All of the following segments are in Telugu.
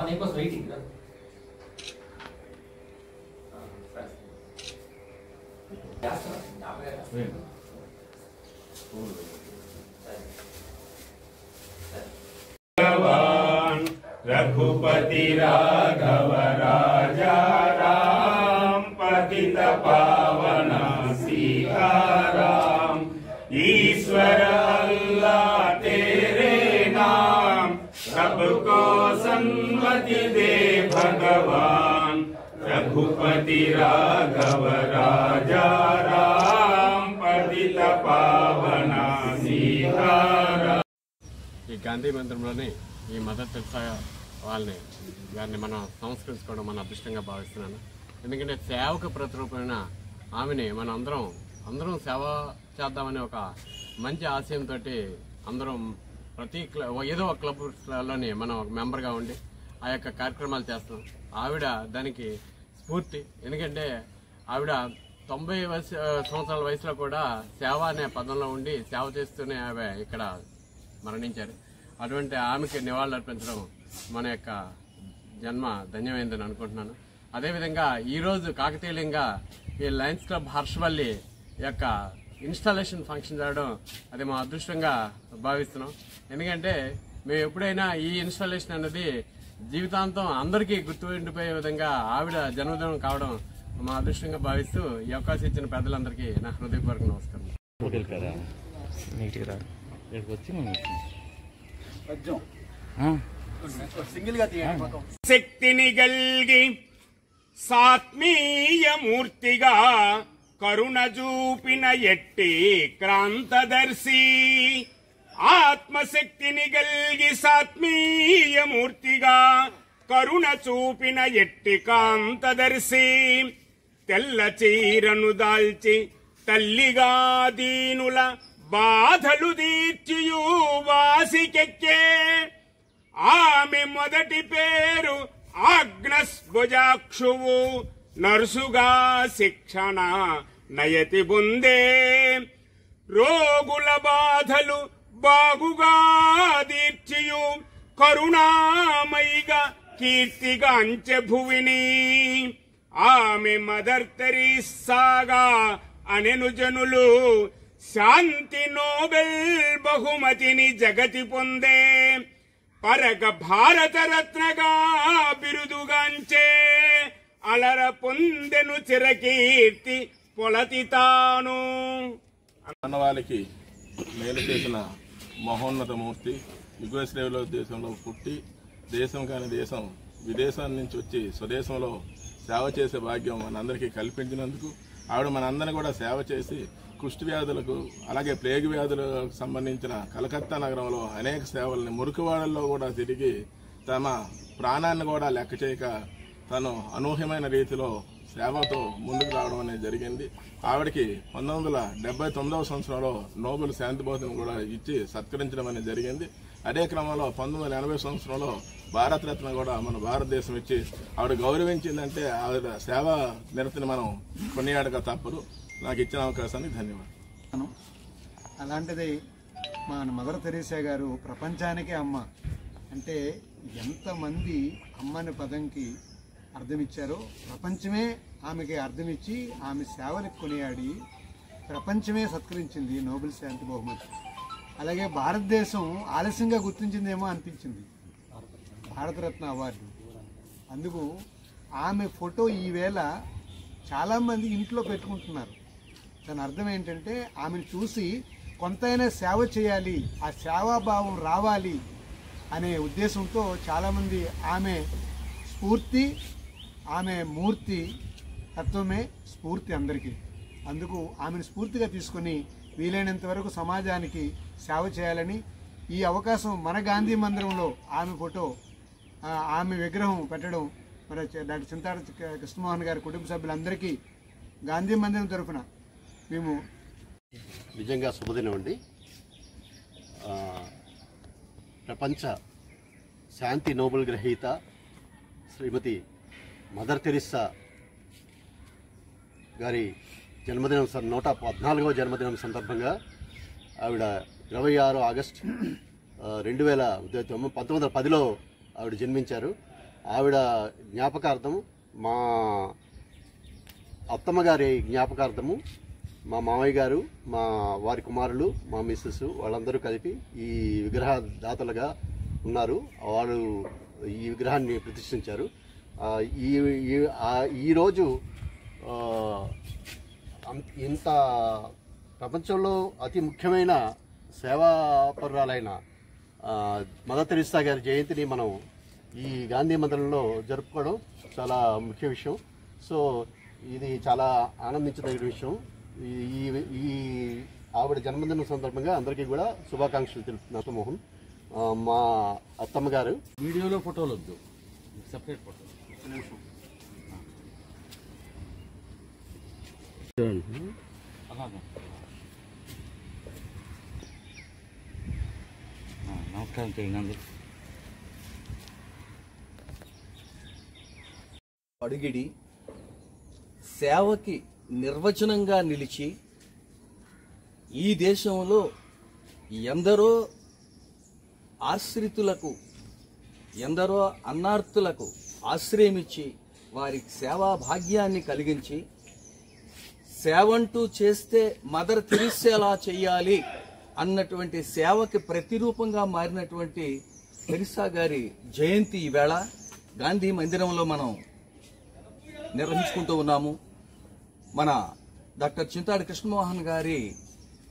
నీకోసం వెయిటింగ్. रघुपति राघव राजा राम पतित पावन सीताराम ईश्वर अल्लाह तेरे नाम सबको सन्मति दे भगवान रघुपति राघव राजा राम पतित पावन सीताराम। गांधी मंदिर ఈ మదర్ తెరిసా గారిని మనం సంస్కరించుకోవడం మన అదృష్టంగా భావిస్తున్నాను. ఎందుకంటే సేవకు ప్రతిరూపమైన ఆమెని మనం అందరం సేవ చేద్దామనే ఒక మంచి ఆశయంతో అందరం ప్రతి ఏదో ఒక క్లబ్లోని మనం ఒక మెంబర్గా ఉండి ఆ యొక్క కార్యక్రమాలు చేస్తాం. ఆవిడ దానికి స్ఫూర్తి. ఎందుకంటే ఆవిడ 90 సంవత్సరాల వయసులో కూడా సేవ అనే పదంలో ఉండి సేవ చేస్తూనే ఆమె ఇక్కడ మరణించారు. అటువంటి ఆమెకి నివాళులు అర్పించడం మన యొక్క జన్మ ధన్యమైందని అనుకుంటున్నాను. అదేవిధంగా ఈరోజు కాకతీయంగా ఈ లయన్స్ క్లబ్ హర్షవల్లి యొక్క ఇన్స్టాలేషన్ ఫంక్షన్ జరగడం అది మా అదృష్టంగా భావిస్తున్నాం. ఎందుకంటే మేము ఎప్పుడైనా ఈ ఇన్స్టాలేషన్ అనేది జీవితాంతం అందరికీ గుర్తుండిపోయే విధంగా ఆవిడ జన్మదినం కావడం మా అదృష్టంగా భావిస్తూ ఈ అవకాశం ఇచ్చిన పెద్దలందరికీ నా హృదయపూర్వక నమస్కారం. శక్తిని గల్గి సాత్మీయ మూర్తిగా కరుణ చూపిన ఎట్టి క్రాంతదర్శి ఆత్మశక్తిని గల్గి సాత్మీయ మూర్తిగా కరుణ చూపిన ఎట్టి కాంతదర్శి తెల్ల చీరను దాల్చి తల్లిగా దీనుల బాధలు తీర్చియు వాసికెక్కే ఆమె మొదటి పేరు ఆగ్నస్భుజాక్షువు నర్సుగా శిక్షణ నయతి బొందే రోగుల బాధలు బాగుగా తీర్చియు కరుణామయిగా కీర్తిగాంచె భువిని ఆమె మదర్ తెరీసాగా అనెను జనులు శాంతి నోబెల్ బహుమతిని జగతి పొందే పరగ భారత రత్నగా బిరుదుగాంచే అలర పొందెను చిరకీర్తి పొలతి తాను. మానవాళికి మేలు చేసిన మహోన్నత మూర్తి యుగోస్లేవియా దేశంలో పుట్టి దేశం కాని దేశం విదేశాల నుంచి వచ్చి స్వదేశంలో సేవ చేసే భాగ్యం మనందరికీ కల్పించినందుకు ఆవిడ మనందరినీ కూడా సేవ చేసి కుష్టి వ్యాధులకు అలాగే ప్లేగు వ్యాధులకు సంబంధించిన కలకత్తా నగరంలో అనేక సేవల్ని మురికివాడల్లో కూడా తిరిగి తమ ప్రాణాన్ని కూడా లెక్క చేయక తను అనూహ్యమైన రీతిలో సేవతో ముందుకు రావడం అనేది జరిగింది. ఆవిడకి 1979వ సంవత్సరంలో నోబెల్ శాంతి బహుమతిని కూడా ఇచ్చి సత్కరించడం అనేది జరిగింది. అదే క్రమంలో 1980 సంవత్సరంలో భారతరత్న కూడా మన భారతదేశం ఇచ్చి ఆవిడ గౌరవించిందంటే ఆవిడ సేవా నిరతిని మనం కొనియాడక తప్పదు. నాకు ఇచ్చిన అవకాశానికి ధన్యవాదాలు. అలాంటిది మన మదర్ తెరీసా గారు ప్రపంచానికే అమ్మ అంటే ఎంతమంది అమ్మని పదంకి అర్థమిచ్చారో ప్రపంచమే ఆమెకి అర్థమిచ్చి ఆమె సేవలకు కొనియాడి ప్రపంచమే సత్కరించింది నోబెల్ శాంతి బహుమతి. అలాగే భారతదేశం ఆలస్యంగా గుర్తించిందేమో అనిపించింది భారతరత్న అవార్డు. అందుకు ఆమె ఫోటో ఈవేళ చాలామంది ఇంట్లో పెట్టుకుంటున్నారు. దాని అర్థం ఏంటంటే ఆమెను చూసి కొంతైనా సేవ చేయాలి, ఆ సేవాభావం రావాలి అనే ఉద్దేశంతో చాలామంది ఆమె స్ఫూర్తి, ఆమె మూర్తి తత్వమే స్ఫూర్తి అందరికీ. అందుకు ఆమెను స్ఫూర్తిగా తీసుకొని వీలైనంత వరకు సమాజానికి సేవ చేయాలని ఈ అవకాశం మన గాంధీ మందిరంలో ఆమె ఫోటో, ఆమె విగ్రహం పెట్టడం మరి డాక్టర్ చింతాడ కృష్ణమోహన్ గారి కుటుంబ సభ్యులందరికీ గాంధీ మందిరం తరఫున మేము నిజంగా శుభదినం అండి. ప్రపంచ శాంతి నోబెల్ గ్రహీత శ్రీమతి మదర్ తెరీసా గారి జన్మదినం 114వ జన్మదినం సందర్భంగా ఆవిడ 26 ఆగస్టు 1910లో ఆవిడ జన్మించారు. ఆవిడ జ్ఞాపకార్థం, మా అత్తమ్మ గారి జ్ఞాపకార్థము మా మామయ్య గారు, మా వారి కుమారులు, మా మిస్సెస్ వాళ్ళందరూ కలిపి ఈ విగ్రహ దాతలుగా ఉన్నారు. వారు ఈ విగ్రహాన్ని ప్రతిష్ఠించారు. ఈరోజు ఇంత ప్రపంచంలో అతి ముఖ్యమైన సేవాపరురాలైన మదర్ తెరిసా గారి జయంతిని మనం ఈ గాంధీ మందిరంలో జరుపుకోవడం చాలా ముఖ్య విషయం. సో ఇది చాలా ఆనందించదగిన విషయం. ఈ ఆవిడ జన్మదినం సందర్భంగా అందరికీ కూడా శుభాకాంక్షలు తెలుపుతున్నారు. మోహన్, మా అత్తమ్మ గారు. వీడియోలో ఫోటోలు వద్దు, సెపరేట్ ఫోటో. అలాగే నమస్కారం చేయండి. అడుగిడి సేవకి నిర్వచనంగా నిలిచి ఈ దేశంలో ఎందరో ఆశ్రితులకు, ఎందరో అన్నార్తులకు ఆశ్రయమిచ్చి వారికి సేవా భాగ్యాన్ని కలిగించి సేవంటూ చేస్తే మదర్ తెరిసేలా చెయ్యాలి అన్నటువంటి సేవకి ప్రతిరూపంగా మారినటువంటి తెరిసా గారి జయంతి ఈవేళ గాంధీ మందిరంలో మనం నిర్వహించుకుంటూ ఉన్నాము. మన డాక్టర్ చింతాడి కృష్ణమోహన్ గారి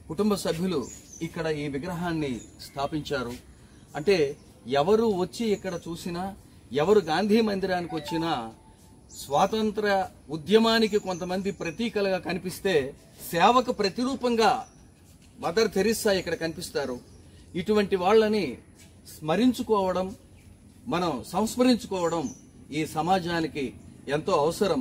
కుటుంబ సభ్యులు ఇక్కడ ఈ విగ్రహాన్ని స్థాపించారు. అంటే ఎవరు వచ్చి ఇక్కడ చూసినా, ఎవరు గాంధీ మందిరానికి వచ్చినా స్వాతంత్ర ఉద్యమానికి కొంతమంది ప్రతీకలుగా కనిపిస్తే సేవకు ప్రతిరూపంగా మదర్ తెరిసా ఇక్కడ కనిపిస్తారు. ఇటువంటి వాళ్ళని స్మరించుకోవడం, మనం సంస్మరించుకోవడం ఈ సమాజానికి ఎంతో అవసరం.